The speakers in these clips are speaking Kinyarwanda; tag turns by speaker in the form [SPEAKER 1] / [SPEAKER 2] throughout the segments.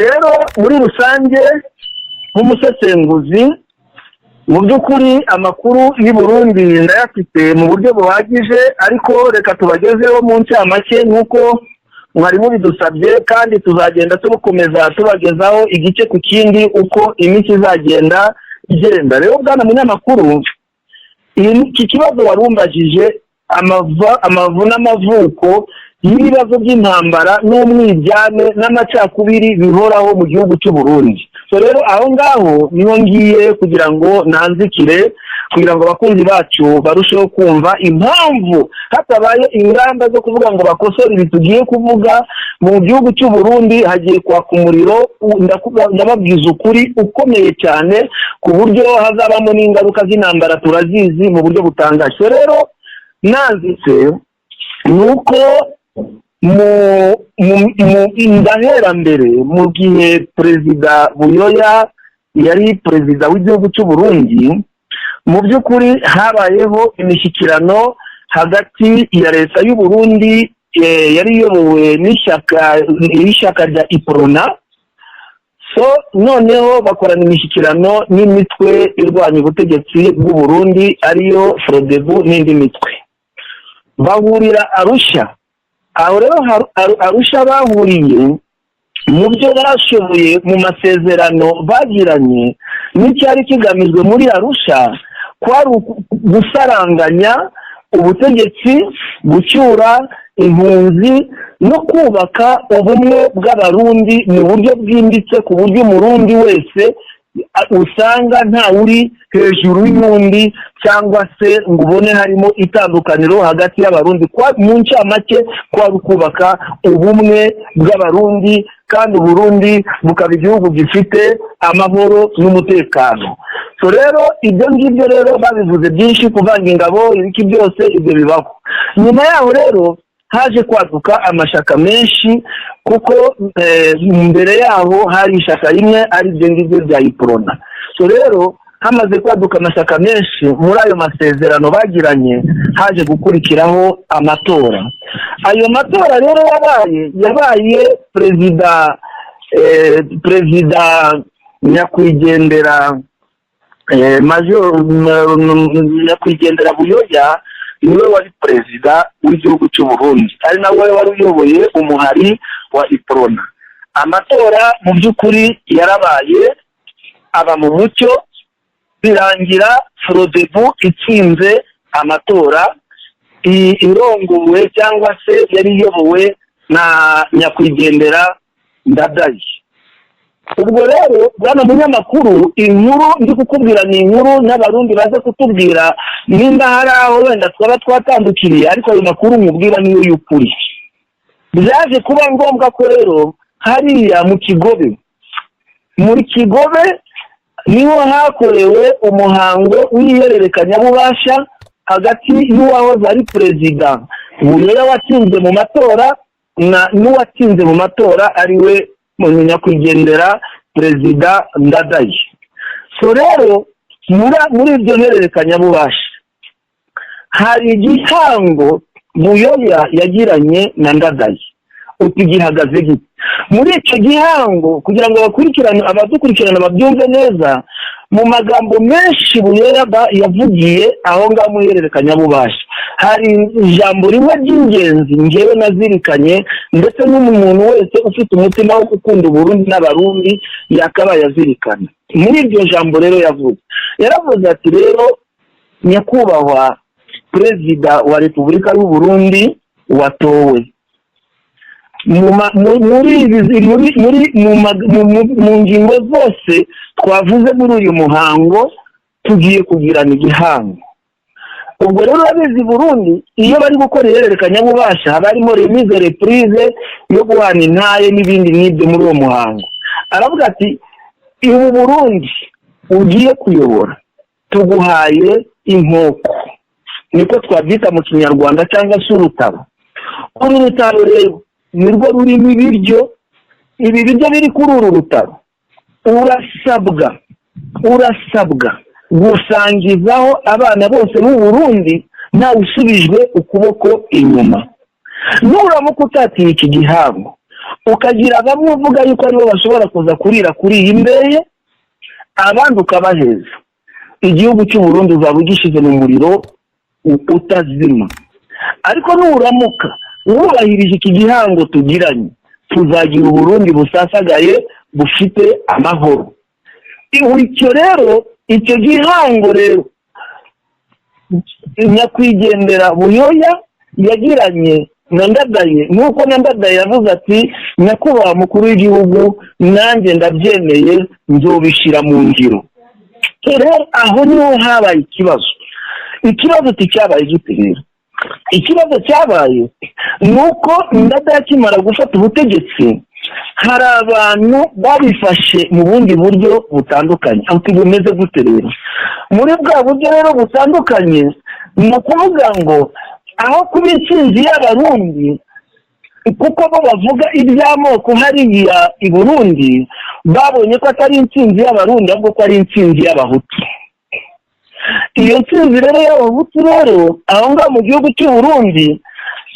[SPEAKER 1] rero muri rusange nk'umusesenguzi mu by'ukuri amakuru y'u Burundi ndayafite mu buryo buhagije, ariko reka tubagezeho mu ncamake nk'uko mwarimu bidusabye, kandi tuzagenda tubukomeza tubagezaho igice ku kindi uko iminsi izagenda igenda. Rero bwana munyamakuru, iki kibazo warumbajije amavu n'amavuko y'ibibazo by'intambara n'umwiryane n'amacakubiri bihoraho mu gihugu cy'u Burundi. So rero aho ngaho niho ngiye kugira ngo nanzikire, kugira ngo abakunzi bacu barusheho kumva impamvu hatabaye ingamba zo kuvuga ngo bakosore ibi tugiye kuvuga mu gihugu cy'u Burundi hagiye kwaka umuriro. Ndababwiza ukuri ukomeye cyane ku buryo hazabamo n'ingaruka z'intambara turazizi mu buryo butangaje. So rero nanzitse nuko indahera mbere mu gihe Perezida Buyoya yari perezida w'igihugu cy'u Burundi, mu by'ukuri habayeho imishyikirano hagati ya leta y'u Burundi yari iyobowe n'ishyaka rya Iprona. So noneho bakorana imishyikirano n'imitwe irwanya ubutegetsi bw'u Burundi ariyo Frodebu n'indi mitwe, bahurira Arusha. Aho rero Arusha bahuriye mu byo barashoboye mu masezerano bagiranye, n'icyari kigamijwe muri Arusha kwari gusaranganya ubutegetsi, gucyura impunzi no kubaka ubumwe bw'abarundi mu buryo bwimbitse, ku buryo umurundi wese usanga nta uri hejuru y'undi cyangwa se ngo ubone harimo itandukaniro hagati y'abarundi. Mu ncamake kwari kubaka ubumwe bw'abarundi, kandi Burundi bukaba igihugu gifite amahoro n'umutekano. So rero ibyo ngibyo rero babivuze byinshi, kuvanga ingabo ibiki byose ibyo bibaho. Nyuma yaho rero haje kwaduka amashaka menshi, kuko mbere yaho hari ishaka rimwe ari byo ngibyo bya Iprona. So rero hamaze kwaduka amashaka menshi, muri ayo masezerano bagiranye haje gukurikiraho amatora. Ayo matora rero yabaye perezida nyakwigendera nyakwigendera Buyoya niwe wari perezida w'igihugu cy'u Burundi, ari nawe wari uyoboye umuhari wa Iprona. Amatora mu by'ukuri yarabaye, aba mu mucyo, birangira Frodebu itsinze amatora, irongowe cyangwa se yari iyobowe na nyakwigendera Ndadaye. Ubwo rero bwana munyamakuru, inkuru ndi kukubwira ni inkuru n'abarundi baze kutubwira, nimba hari aho wenda twaba twatandukiriye, ariko ayo makuru nkubwira niyo y'ukuri. Byaje kuba ngombwa ko rero hariya muri Kigobe niho hakorewe umuhango w'ihererekanyabubasha hagati y'uwahoze ari perezida Buyoya watsinze mu matora n'uwatsinze mu matora ariwe nyakwigendera perezida Ndadaye. So rero muri ibyo hererekanyabubasha hari igihango Buyoya yagiranye na Ndadaye. Uti gihagaze gite? Muri icyo gihango, kugira ngo abadukurikirana babyumve neza, mu magambo menshi Buyoya yavugiye aho ngaho mu hererekanyabubasha, hari ijambo rimwe ry'ingenzi ngewe nazirikanye, ndetse n'umuntu wese ufite umutima wo gukunda Burundi n'abarundi yakabaye azirikana. Muri iryo jambo rero yaravuze ati, rero nyakubahwa perezida wa Repubulika y'u Burundi watowe, mu ngingo zose twavuze muri uyu muhango tugiye kugirana igihango. Ubwo rero abizi Burundi iyo bari gukora ihererekanyabubasha haba harimo remise reprise yo guhana intaye n'ibindi n'ibyo muri uwo muhango. Aravuga ati, ubu Burundi ugiye kuyobora tuguhaye inkoko, niko twabyita mu Kinyarwanda, cyangwa se urutaro. Uru rutaro rero nirwo rurimo ibiryo, ibi biryo biri kuri uru rutaro urasabwa gusangizaho abana bose mu Burundi nta usubijwe ukuboko inyuma. Nuramuka utatiye iki gihango, ukagira bamwe uvuga yuko aribo bashobora kuza kurira kuri iyi mbehe, abandi ukabaheza. Igihugu cy'u Burundi uzaba ugishize mu muriro utazima. Ariko nuramuka wubahirije iki gihango tugiranye, tuzagira Uburundi busasagaye bufite amahoro. Icyo rero, icyo gihango rero nyakwigendera Buyoya yagiranye na Ndadaye, nuko na Ndadaye yavuze ati nyakubahwa mukuru w'igihugu, nanjye ndabyemeye, nzobishira mu ngiro. Rero aho niho habaye ikibazo. Ikibazo cyabaye gute rero? Ikibazo cyabaye nuko Ndadaye akimara gufata ubutegetsi, hari abantu babifashe mu bundi buryo butandukanye. Aho bumeze gute rero? Muri bwa buryo rero butandukanye, ni ukuvuga ngo aho kuba intsinzi y'Abarundi, kuko bo bavuga iby'amoko hariya i Burundi, babonye ko atari intsinzi y'Abarundi ahubwo ko ari intsinzi y'Abahutu. Iyo ntsinzi rero y'Abahutu rero aho ngaho mu gihugu cy'u Burundi,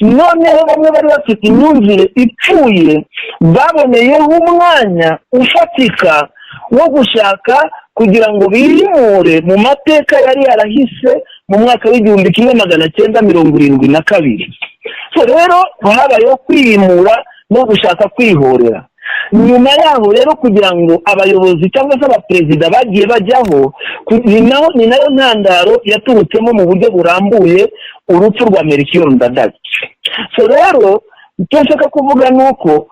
[SPEAKER 1] noneho bamwe bari bafite imyumvire ipfuye, baboneyeho umwanya ufatika wo gushaka kugira ngo biyimure mu mateka yari yarahise mu mwaka w'1972. Rero habayeho kwiyimura no gushaka kwihorera. Nyuma yaho rero kugira ngo abayobozi cyangwa se abaperezida bagiye bajyaho, ni nayo ntandaro yaturutsemo mu buryo burambuye urupfu rwa Melchior Ndadaye. Rero icyo nshaka kuvuga ni uko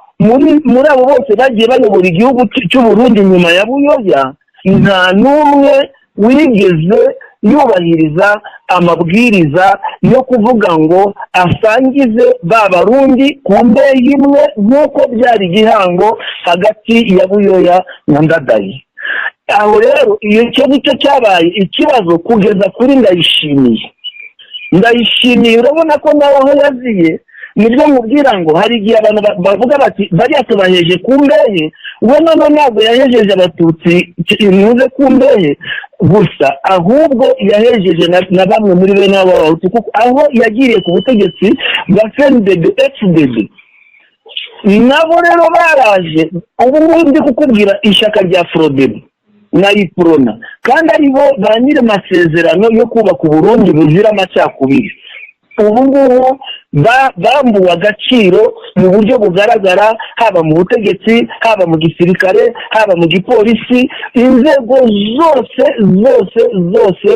[SPEAKER 1] muri abo bose bagiye bayobora igihugu cy'u Burundi nyuma ya Buyoya, nta n'umwe wigeze yubahiriza amabwiriza yo kuvuga ngo asangize ba Barundi ku mbehe imwe nk'uko byari igihango hagati ya Buyoya na Ndadaye. Aho rero iyo cyo cyabaye ikibazo kugeza kuri Ndayishimiye. Urabona ko nawe aho yaziye nibyo mubwira ngo hari igihe abantu bavuga bati bariya tubaheje ku mbehe, we none ntabwo yahejeje Abatutsi inuze ku mbehe gusa, ahubwo yahejeje na bamwe muri bene Abahutu, kuko aho yagiriye ku butegetsi bwa CNDD FDD nabo rero baraje. Ubu ngubu ndi kukubwira ishyaka rya Frodebu na Iprona, kandi aribo ba nyiri amasezerano yo kubaka Uburundi buzira amacakubiri. Ubu ngubu bambuwe agaciro mu buryo bugaragara, haba mu butegetsi, haba mu gisirikare, haba mu gipolisi, inzego zose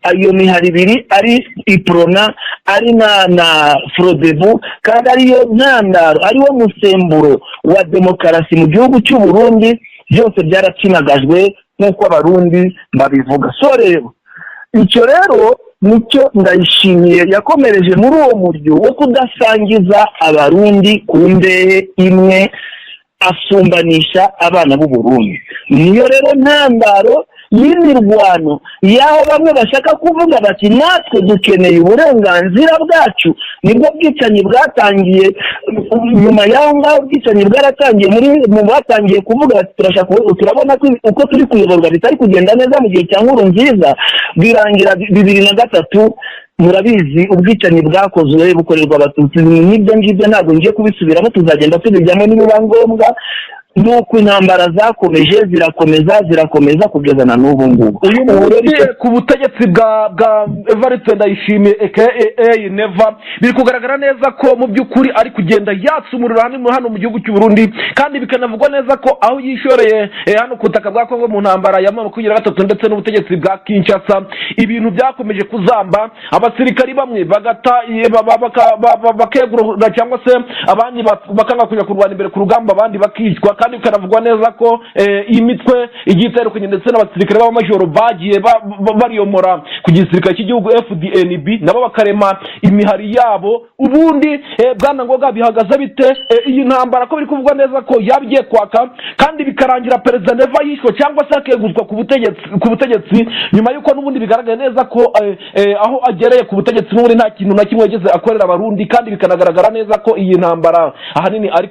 [SPEAKER 1] ayo mihari ibiri ari Iprona ari na Frodebu, kandi ariyo ntandaro, ariwo musemburo wa demokarasi mu gihugu cy'u Burundi. Byose byaracinagajwe nk'uko Abarundi babivuga. Rero icyo rero nicyo Ndayishimiye yakomereje muri uwo muryo wo kudasangiza Abarundi ku mbehe imwe, asumbanisha abana b'u Burundi. Niyo rero ntandaro y'imirwano yaho bamwe bashaka kuvuga bati natwe dukeneye uburenganzira bwacu. Nibwo bwicanyi bwatangiye. Nyuma yaho ngaho ubwicanyi bwaratangiye mu batangiye kuvuga bati turabona ko uko turi kuyoborwa bitari kugenda neza mu gihe cya Nkurunziza, birangira 2003. Murabizi ubwicanyi bwakozwe bukorerwa Abatutsi. N'ibyo ngibyo ntabwo ngiye kubisubiramo, tuzagenda tubijyamo nibiba ngombwa. Nuko intambara zakomeje zirakomeza kugeza na n'ubu ngubu.
[SPEAKER 2] Ku butegetsi bwa Evariste Ndayishimiye aka Neva, biri kugaragara neza ko mu by'ukuri ari kugenda yatsa umuriro hano mu gihugu cy'u Burundi, kandi bikanavugwa neza ko aho yishoreye hano ku butaka bwa Kongo mu ntambara ya 2023 ndetse n'ubutegetsi bwa Kinshasa, ibintu byakomeje kuzamba. Abasirikari bamwe bakegura cyangwa se abandi bakanga kujya kurwana imbere ku rugamba, abandi bakicwa, kandi bikanavugwa neza ko iyi mitwe igiterukanye ndetse n'abasirikare b'amajoro bagiye bariyomora ku gisirikare cy'igihugu FDNB, nabo bakarema imihari yabo. Ubundi bwana Ngoga bihagaze bite iyi ntambara ko biri kuvugwa neza ko yabigiye kwaka, kandi bikarangira Perezida Neva yishwe cyangwa se akeguzwa ku butegetsi nyuma yuko n'ubundi bigaragaye neza ko aho agereye ku butegetsi n'ubundi nta kintu na kimwe yageze akorera Abarundi, kandi bikanagaragara neza ko iyi ntambara ahanini ari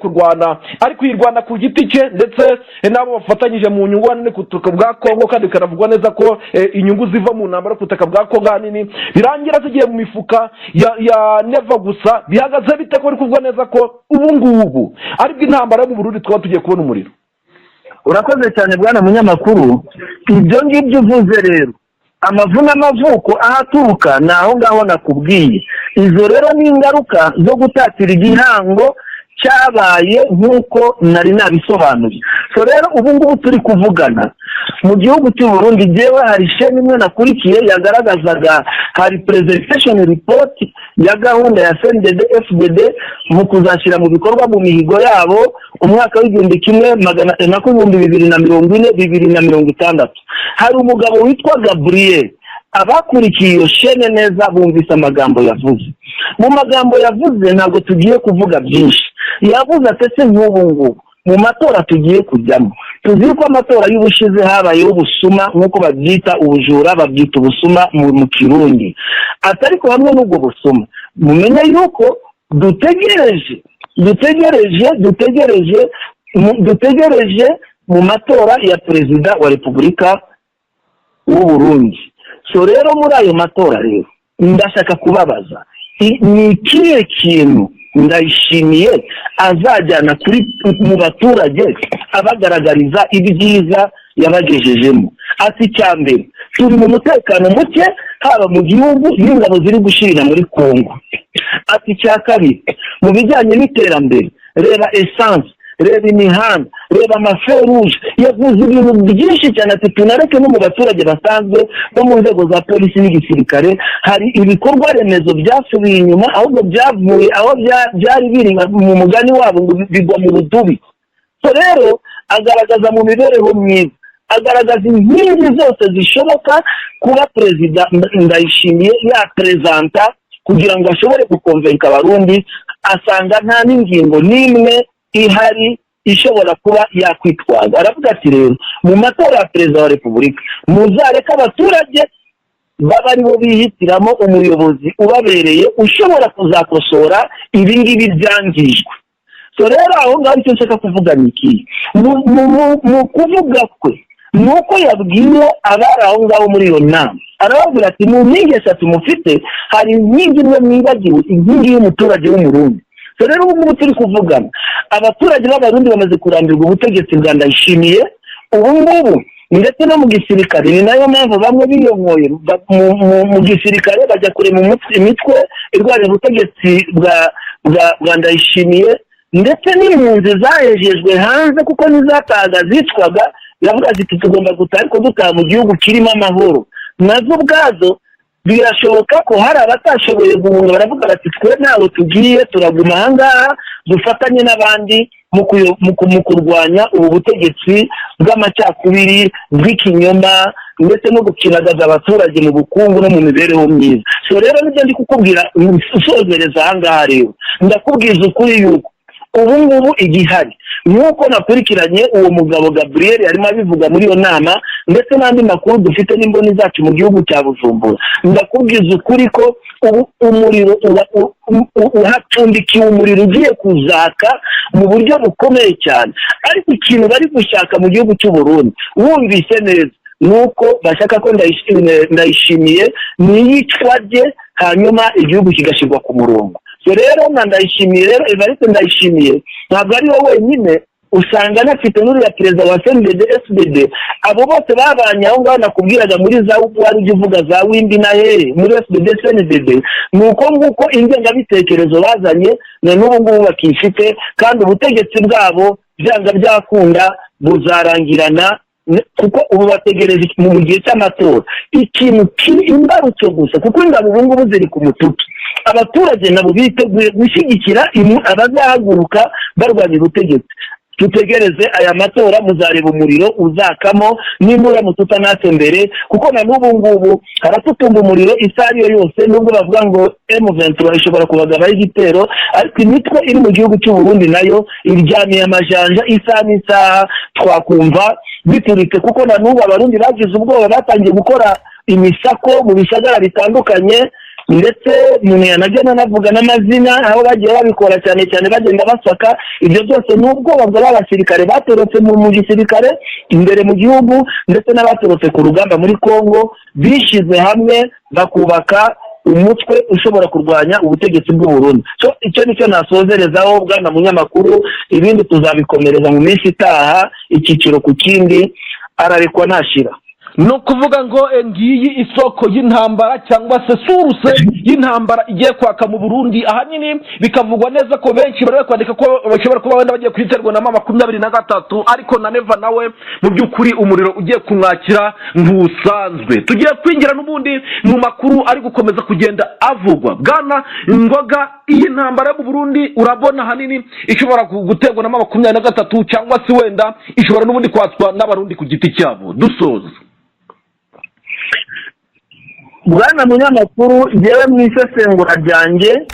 [SPEAKER 2] kuyirwana ku giti giti cye ndetse n'abo bafatanyije mu nyungu hanini ku butaka bwa Kongo, kandi bikanavugwa neza ko inyungu ziva mu ntambara ku butaka bwa Kongo hanini birangira zigiye mu mifuka ya Neva gusa. Bihagaze bite ko biri kuvugwa neza ko ubu ngubu aribwo intambara yo mu Burundi twaba tugiye kubona umuriro?
[SPEAKER 1] Urakoze cyane bwana munyamakuru. Ibyo ngibyo uvuze rero, amavu n'amavuko ahaturuka ni aho ngaho nakubwiye. Izo rero ni ingaruka zo gutatira igihango cyabaye nk'uko nari nabisobanuye. So rero ubu ngubu turi kuvugana mu gihugu cy'u Burundi, jewe hari sheni imwe nakurikiye yagaragazaga, hari presentation report ya gahunda ya CNDD FDD mu kuzashyira mu bikorwa mu mihigo yabo umwaka w'igihumbi kimwe magana cyenda bibiri na mirongo itandatu. Hari umugabo witwa Gabriel, abakurikiye iyo shene neza bumvise amagambo yavuze. Mu magambo yavuze ntabwo tugiye kuvuga byinshi. Yavuze ati nk'ubu ngubu mu matora tugiye kujyamo, tuzi ko amatora y'ubushize habayeho ubusuma nk'uko babyita, ubujura babyita ubusuma mu Kirundi. Ariko hamwe n'ubwo busuma mumenye yuko dutegereje mu matora ya perezida wa Repubulika w'u Burundi. So rero muri ayo matora rero ndashaka kubabaza, ni ikihe kintu Ndayishimiye azajyana mu baturage abagaragariza ibyiza yabagejejemo? Ati cyambere, turi mu mutekano muke haba mu gihugu n'ingabo ziri gushirira muri Kongo. Ati cya kabiri, mu bijyanye n'iterambere, reba essence, reba imihanda, reba amaferuje. Yavuze ibintu byinshi cyane. Ati tunareke no mu baturage basanzwe bo mu nzego za polisi n'igisirikare, hari ibikorwa remezo byasubiye inyuma, ahubwo byavuye aho byari biri mu mugani wabo ngo bigwa mu rudubi. So rero agaragaza mu mibereho myiza, agaragaza inkingi zose zishoboka kuba perezida Ndayishimiye yapresenta kugira ngo ashobore gukonvenka abarundi. Asanga nta n'ingingo n'imwe ihari ishobora kuba yakwitwaza. Aravuga ati rero mu matora ya perezida wa Repubulika muzareka abaturage baba aribo bihitiramo umuyobozi ubabereye ushobora kuzakosora ibi ngibi byangijwe. So rero aho ngaho icyo nshaka kuvuga ni iki, mu kuvuga kwe nuko yabwiye abari aho ngaho muri iyo nama, arababwira ati mu nkingi eshatu mufite hari inkingi imwe mwibagiwe, inkingi y'umuturage w'umurundi. So rero ubu ngubu turi kuvugana, abaturage b'abarundi bamaze kurambirwa ubutegetsi bwa Ndayishimiye ubu ngubu, ndetse no mu gisirikare. Ni nayo mpamvu bamwe biyongoye mu gisirikare bajya kure mu imitwe irwanya ubutegetsi bwa Ndayishimiye, ndetse n'impunzi zahejejwe hanze kuko nizataga zicwaga. Biravuga ziti tugomba gutaha, ariko dutaha mu gihugu kirimo amahoro. Nazo ubwazo birashoboka ko hari abatashoboye guhunga, baravuga bati twe ntaho tugiye, turaguma aha ngaha dufatanye n'abandi mu kurwanya ubu butegetsi bw'amacakubiri, bw'ikinyoma, ndetse no gukinagaza abaturage mu bukungu no mu mibereho myiza. So rero nibyo ndi kukubwira usozereza aha ngaha. Rero ndakubwiza ukuri yuko ubu ngubu igihari, nk'uko nakurikiranye uwo mugabo Gabriel arimo abivuga muri iyo nama, ndetse n'andi makuru dufite n'imboni zacu mu gihugu cya Bujumbura, ndakubwiza ukuri ko umuriro uhapfundikiye, umuriro ugiye kuzaka mu buryo bukomeye cyane. Ariko ikintu bari gushaka mu gihugu cy'u Burundi, wumvise neza, nuko bashaka ko Ndayishimiye n'iyicwa rye hanyuma igihugu kigashyirwa ku murongo. So rero Ndayishimiye rero Evariste Ndayishimiye ntabwo ari we wenyine, usanga anafite n'uriya perezida wa CNDD FDD. Abo bose babanye aho ngaho nakubwiraga muri za wari ujya uvuga za Wimbi na Here muri FDD CNDD, nuko nguko ingengabitekerezo bazanye na n'ubu ngubu bakifite, kandi ubutegetsi bwabo byanga byakunda buzarangirana, kuko ubu bategereje mu gihe cy'amatora ikintu imbarutso gusa, kuko ingabo ubu ngubu ziri ku mututu. Abaturage nabo biteguye gushyigikira abazahaguruka barwanya ubutegetsi. Tutegereze aya matora, muzareba umuriro uzakamo nimura mututanatse mbere, kuko na n'ubu ngubu haratutumba umuriro isaha ariyo yose. Nubwo bavuga ngo M23 ishobora kubagabaho igitero, ariko imitwe iri mu gihugu cy'u Burundi nayo iryamiye amajanja isaha n'isaha, twakumva biturike. Kuko na n'ubu abarundi bagize ubwoba, batangiye gukora imisako mu bisagara bitandukanye, ndetse umuntu yanajyana navuga n'amazina aho bagiye babikora cyane cyane bagenda basaka ibyo byose n'ubwoba bw'abasirikare batorotse mu gisirikare imbere mu gihugu ndetse n'abatorotse ku rugamba muri Kongo bishize hamwe bakubaka umutwe ushobora kurwanya ubutegetsi bw'u Burundi. So icyo nicyo nasozerezaho bwana munyamakuru, ibindi tuzabikomereza mu minsi itaha icyiciro ku kindi ararekwa ntashira.
[SPEAKER 2] no kuvuga ngo ngiyi isoko y'intambara cyangwa se suruse y'intambara igiye kwaka mu Burundi. Ahanini bikavugwa neza ko benshi bari kwandika ko bashobora kuba wenda bagiye kwiterwa na 23 ariko na Neva nawe mu by'ukuri umuriro ugiye kumwakira ntusanzwe. Tugiye kwingira n'ubundi mu makuru ari gukomeza kugenda avugwa. Bwana Ngoga, iyi ntambara yo mu Burundi urabona hanini ishobora guterwa na 23 cyangwa se wenda ishobora n'ubundi kwatswa n'abarundi ku giti cyabo? Dusoza
[SPEAKER 1] bwana munyamakuru, yewe mu isesengura ryanjye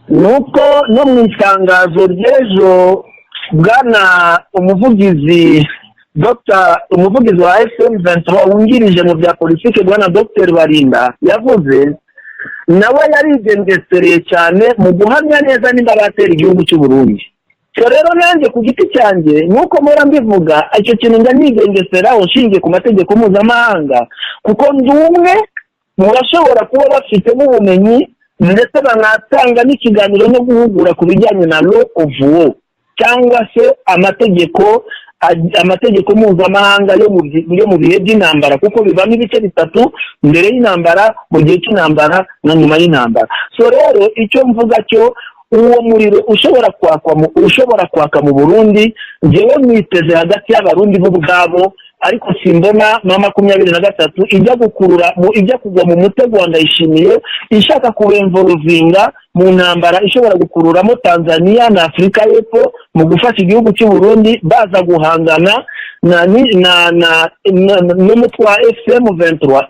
[SPEAKER 1] nuko no mu itangazo ry'ejo bwana umuvugizi wa FM23 wungirije mu bya politike bwana Dr Barinda yavuze, nawe yarigengesereye cyane mu guhamya neza nimba batera igihugu cy'u Burundi. Rero nanjye ku giti cyanjye nuko mpora mbivuga icyo kintu nganigengeseraho nshingiye ku mategeko mpuzamahanga, kuko ndi umwe mu bashobora kuba bafitemo ubumenyi ndetse banatanga n'ikiganiro no guhugura ku bijyanye na law of war cyangwa se amategeko mpuzamahanga yo mu bihe by'intambara, kuko bivamo ibice bitatu: mbere y'intambara, mu gihe cy'intambara na nyuma y'intambara. So rero icyo mvuga cyo, uwo muriro ushobora kwaka mu Burundi njyewe mwiteze hagati y'abarundi bo ubwabo, ariko simbona 23 ijya kugwa mu mutego wa Ndayishimiye ishaka kubemvoruvinga mu ntambara ishobora gukururamo Tanzania na Afrika y'Epfo mu gufasha igihugu cy'u Burundi baza guhangana n'umutwe wa FM23